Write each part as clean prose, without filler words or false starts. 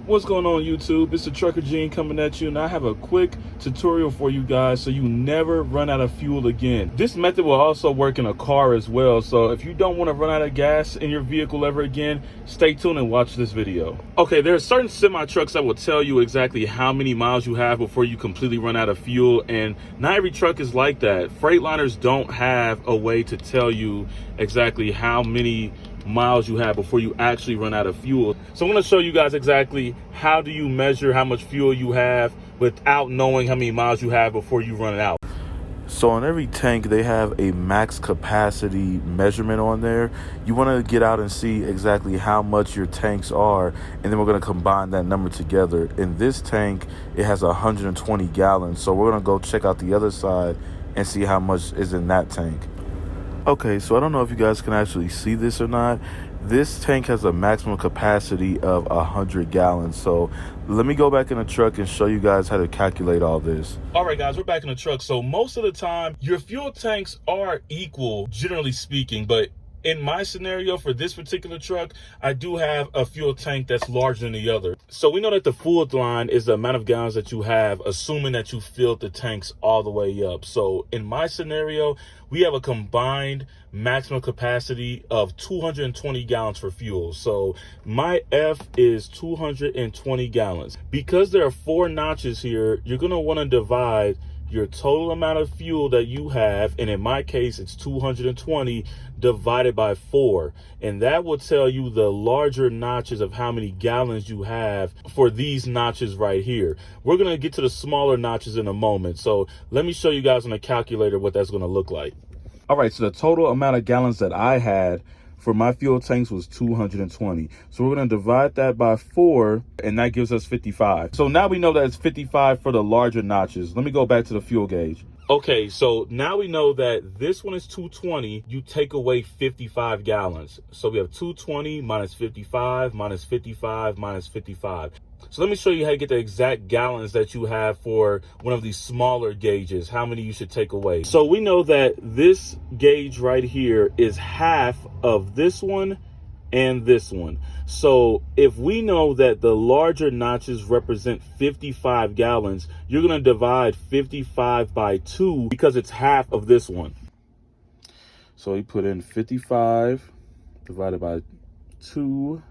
What's going on, YouTube? It's the Trucker Gene coming at you, and I have a quick tutorial for you guys so you never run out of fuel again. This method will also work in a car as well, so if you don't want to run out of gas in your vehicle ever again, stay tuned and watch this video. Okay, there are certain semi-trucks that will tell you exactly how many miles you have before you completely run out of fuel, and not every truck is like that. Freightliners don't have a way to tell you exactly how many miles you have before you actually run out of fuel. So I'm going to show you guys exactly how do you measure how much fuel you have without knowing how many miles you have before you run it out. So on every tank, they have a max capacity measurement on there. You want to get out and see exactly how much your tanks are, and then we're going to combine that number together. In this tank, it has 120 gallons. So we're going to go check out the other side and see how much is in that tank. Okay, so I don't know if you guys can actually see this or not. This tank has a maximum capacity of 100 gallons. So let me go back in the truck and show you guys how to calculate all this. All right, guys, we're back in the truck. So most of the time, your fuel tanks are equal, generally speaking, but in my scenario for this particular truck, I do have a fuel tank that's larger than the other. So we know that the full line is the amount of gallons that you have, assuming that you filled the tanks all the way up. So in my scenario, we have a combined maximum capacity of 220 gallons for fuel. So my F is 220 gallons. Because there are 4 notches here, you're going to want to divide your total amount of fuel that you have, and in my case it's 220 divided by 4, and that will tell you the larger notches of how many gallons you have for these notches right here. We're going to get to the smaller notches in a moment, so let me show you guys on a calculator what that's going to look like. All right, so the total amount of gallons that I had for my fuel tanks was 220. So we're going to divide that by 4, and that gives us 55. So now we know that it's 55 for the larger notches. Let me go back to the fuel gauge. Okay, so now we know that this one is 220. You take away 55 gallons. So we have 220 minus 55 minus 55 minus 55. So let me show you how to get the exact gallons that you have for one of these smaller gauges, how many you should take away. So we know that this gauge right here is half of this one and this one. So if we know that the larger notches represent 55 gallons, you're going to divide 55 by 2 because it's half of this one. So we put in 55 divided by 2.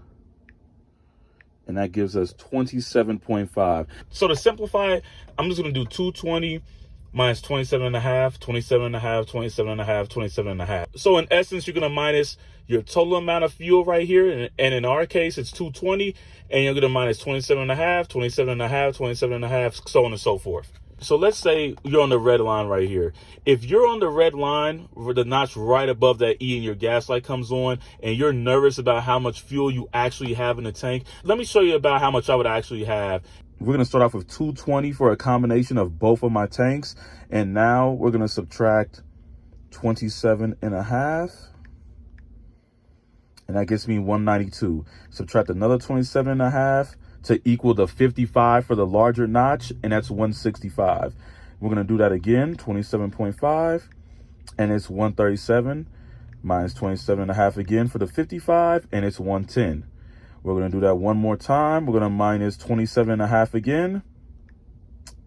And that gives us 27.5. So to simplify it, I'm just going to do 220 minus 27.5, 27.5, 27.5, 27.5. So in essence, you're going to minus your total amount of fuel right here. And in our case, it's 220. And you're going to minus 27.5, 27.5, 27.5, so on and so forth. So let's say you're on the red line right here. If you're on the red line, where the notch right above that E and your gas light comes on, and you're nervous about how much fuel you actually have in the tank, let me show you about how much I would actually have. We're going to start off with 220 for a combination of both of my tanks. And now we're going to subtract 27.5. And that gets me 192. Subtract another 27.5. to equal the 55 for the larger notch, and that's 165. We're going to do that again, 27.5, and it's 137, minus 27.5 again for the 55, and it's 110. We're going to do that one more time. We're going to minus 27.5 again,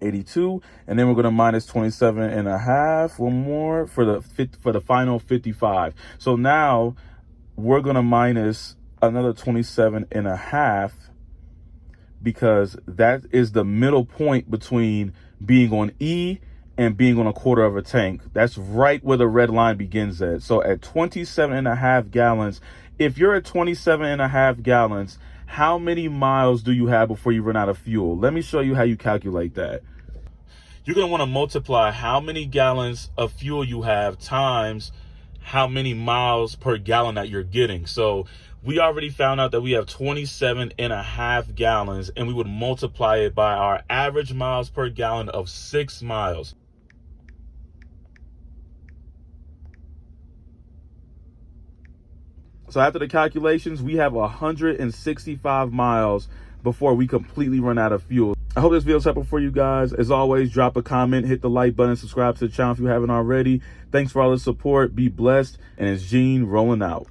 82, and then we're going to minus 27.5, one more for the final 55. So now we're going to minus another 27.5, because that is the middle point between being on E and being on a quarter of a tank. That's right where the red line begins at. So at 27.5 gallons, if you're at 27.5 gallons, how many miles do you have before you run out of fuel? Let me show you how you calculate that. You're going to want to multiply how many gallons of fuel you have times how many miles per gallon that you're getting. So we already found out that we have 27.5 gallons, and we would multiply it by our average miles per gallon of 6 miles. So after the calculations, we have 165 miles before we completely run out of fuel. I hope this video is helpful for you guys. As always, drop a comment, hit the like button, subscribe to the channel if you haven't already. Thanks for all the support. Be blessed. And it's Gene rolling out.